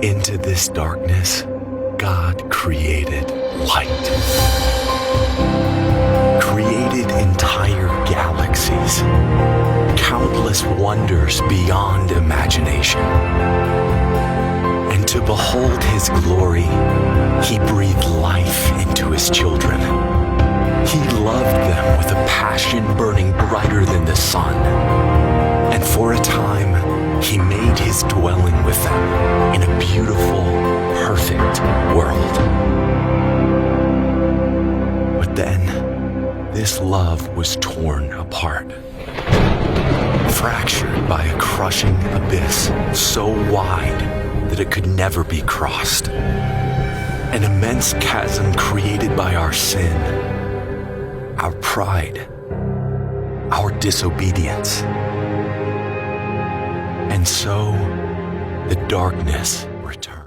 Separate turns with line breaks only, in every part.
Into this darkness, God created light. Created entire galaxies, countless wonders beyond imagination. And to behold His glory, He breathed life into His children. He loved them with a passion burning brighter than the sun. And for a time, He made His dwelling with them in a beautiful, perfect world. But then, this love was torn apart, fractured by a crushing abyss so wide that it could never be crossed. An immense chasm created by our sin, our pride, our disobedience. And so, the darkness returned.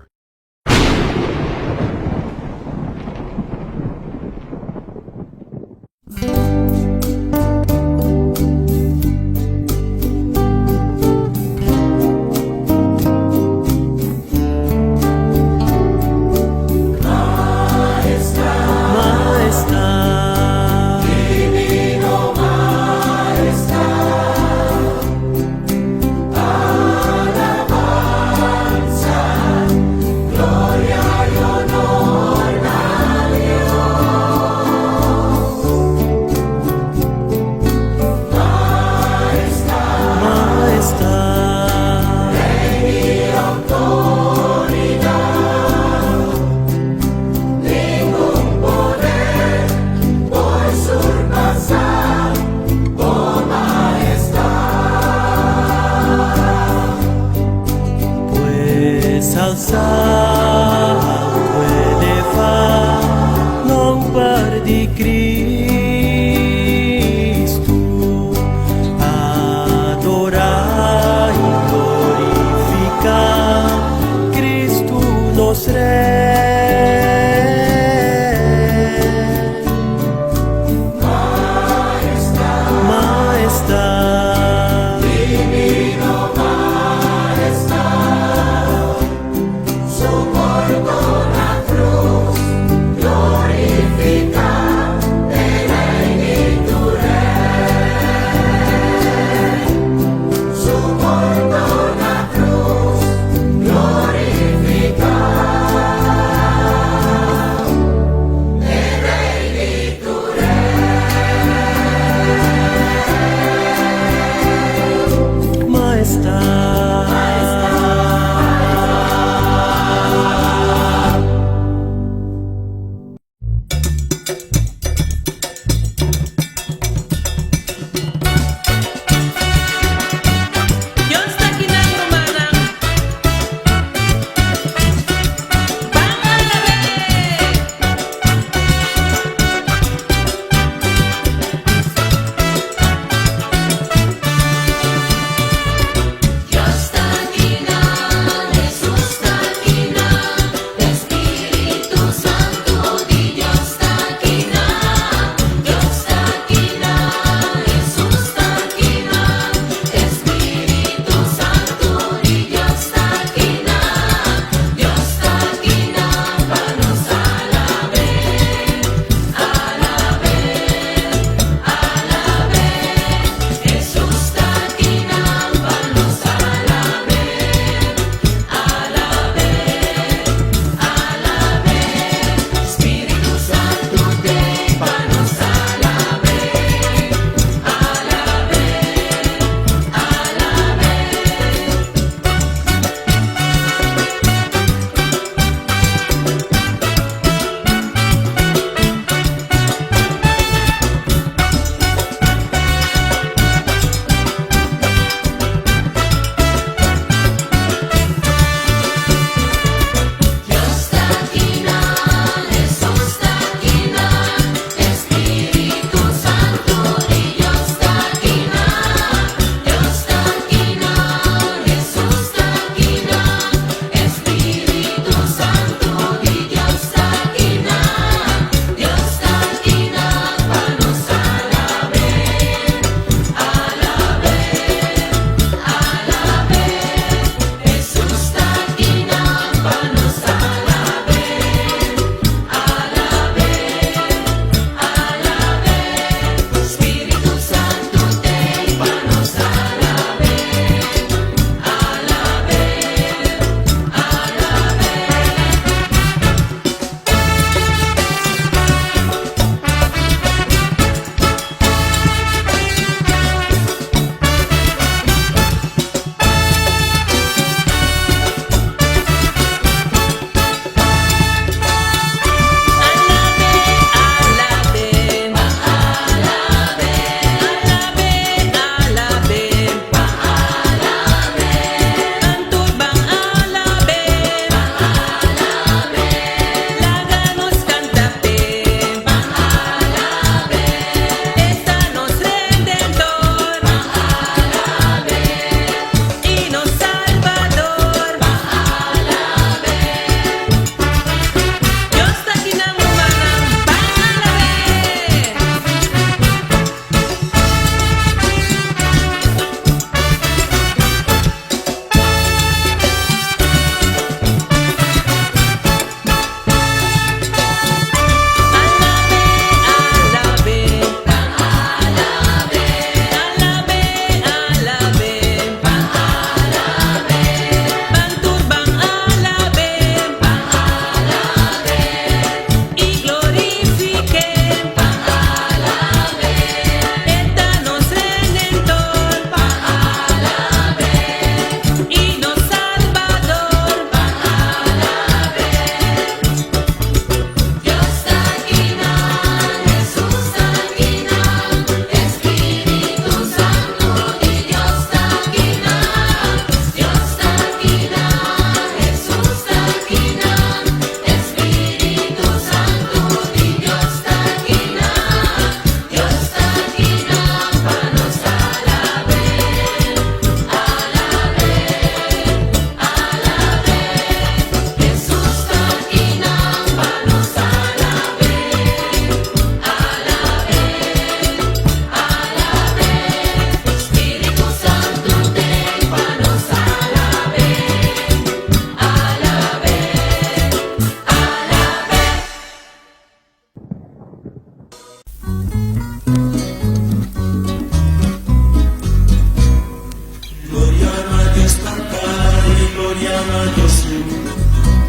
gloria a Jesús,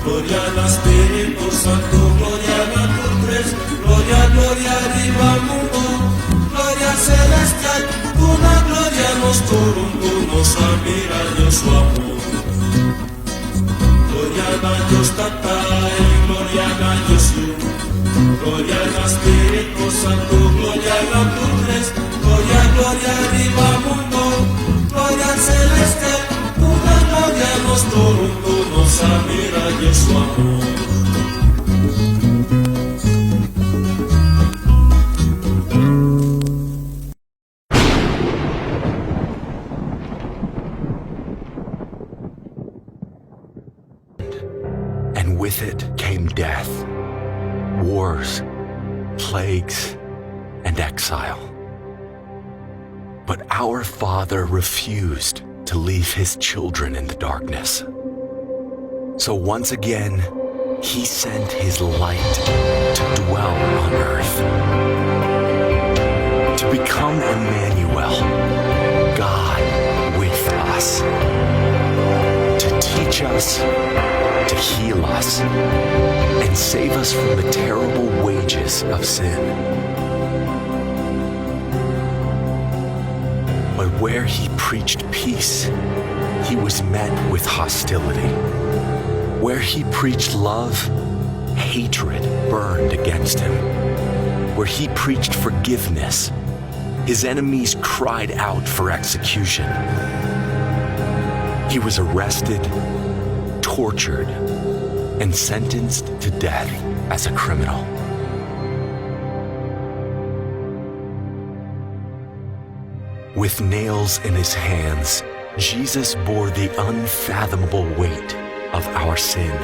gloria al Espíritu Santo, gloria a tu tres, gloria, gloria arriba mundo, gloria celestial, una gloria nos nos admira Dios su amor. Gloria a Dios Tata y gloria a Jesús, gloria al Espíritu Santo, gloria a tu tres, gloria, gloria arriba mundo, gloria celestial, una gloria nos admira Dios su amor.
And with it came death, wars, plagues, and exile. But our Father refused to leave his children in the darkness. So once again, he sent his light to dwell on earth, to become Emmanuel, God with us, to teach us, to heal us, and save us from the terrible wages of sin. But where he preached peace, he was met with hostility. Where he preached love, hatred burned against him. Where he preached forgiveness, his enemies cried out for execution. He was arrested, tortured, and sentenced to death as a criminal. With nails in his hands, Jesus bore the unfathomable weight of our sin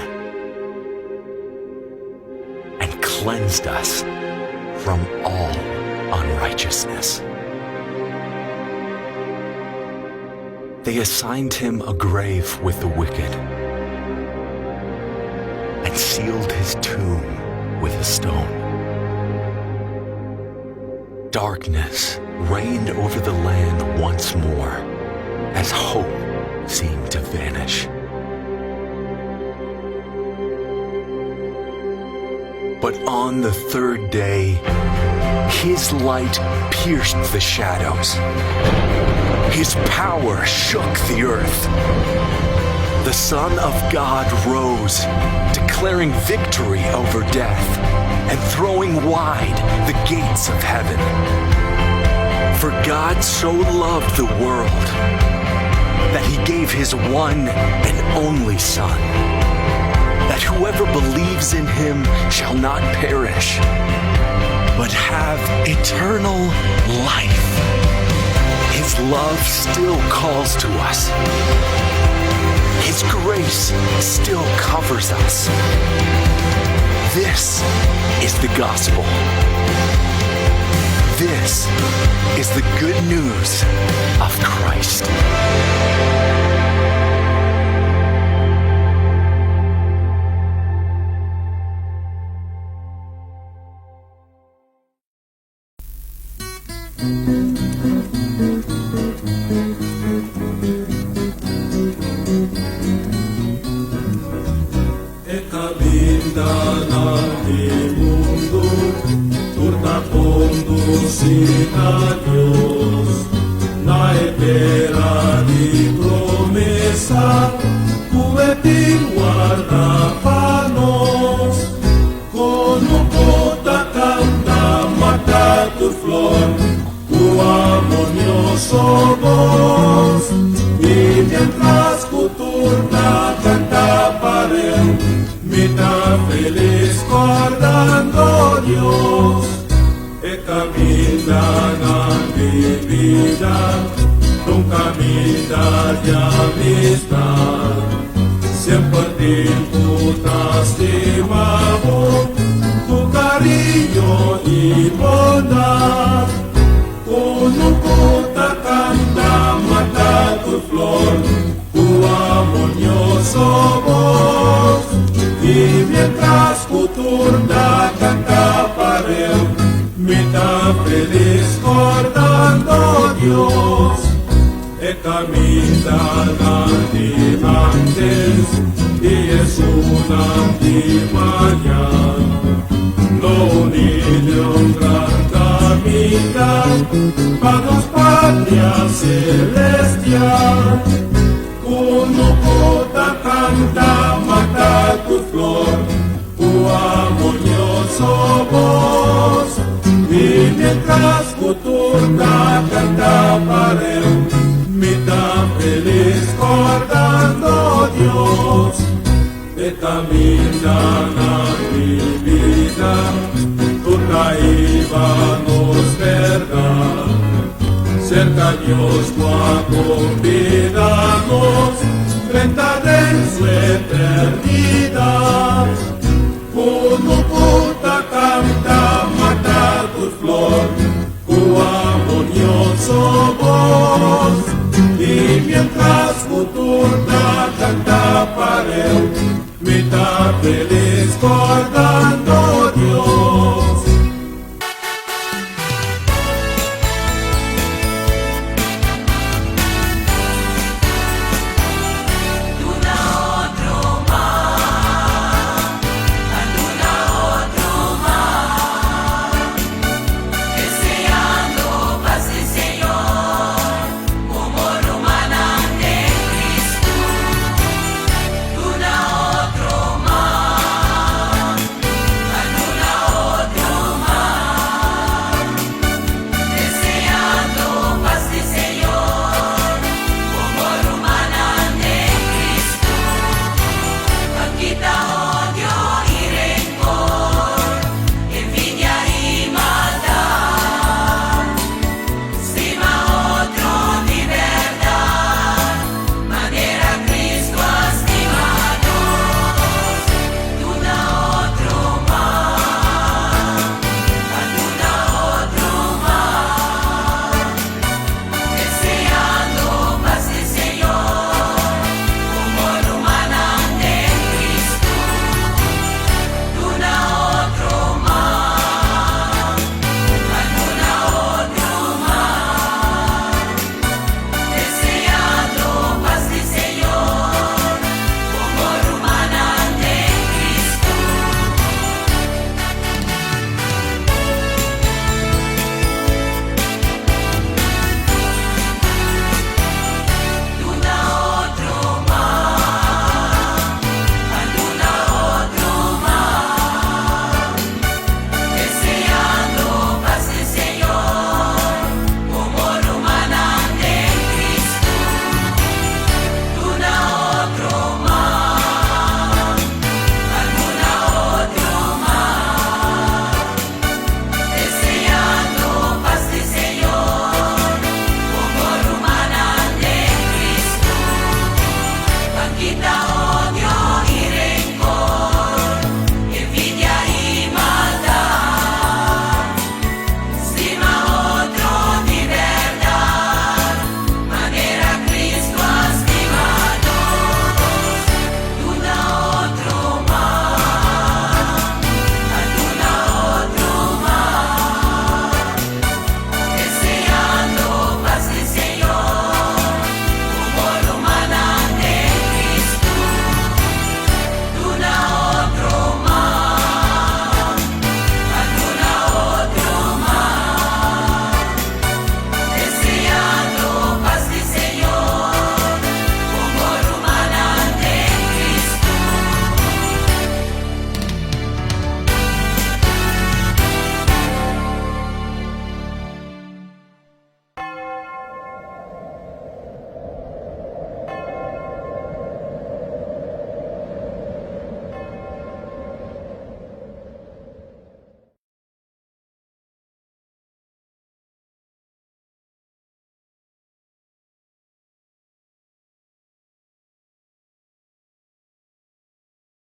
and cleansed us from all unrighteousness. They assigned him a grave with the wicked and sealed his tomb with a stone. Darkness reigned over the land once more as hope seemed to vanish. But on the third day, his light pierced the shadows. His power shook the earth. The Son of God rose, declaring victory over death and throwing wide the gates of heaven. For God so loved the world that he gave his one and only Son, that whoever believes in him shall not perish, but have eternal life. His love still calls to us. His grace still covers us. This is the gospel. This is the good news of Christ.
A Dios, na espera de promesa, tu te guarda para nós. Com o cota canta, mata tu flor, tu harmonioso voz. E mientras coturna canta para él, me está feliz guardando Dios. Camina de vida, un camino de amistad. Siempre te estimado tu cariño y bondad. Con un cota canta, mata tu flor, tu harmonioso voz. Y mientras tu turna canta para él, me está feliz guardando Dios. caminan antes y es una mañana. Los niños gran caminan para los patria celestial. Uno kota canta mata tu flor, armonioso voz. Y mientras futurna canta para él, mitad feliz cordando Dios. De caminan a mi vida, tu traíbanos verdad. Cerca Dios va convidarnos, frente en su eternidad. Uno puta canta mata tu flor, tu armonioso voz. Y mientras futurna canta para él, mitad feliz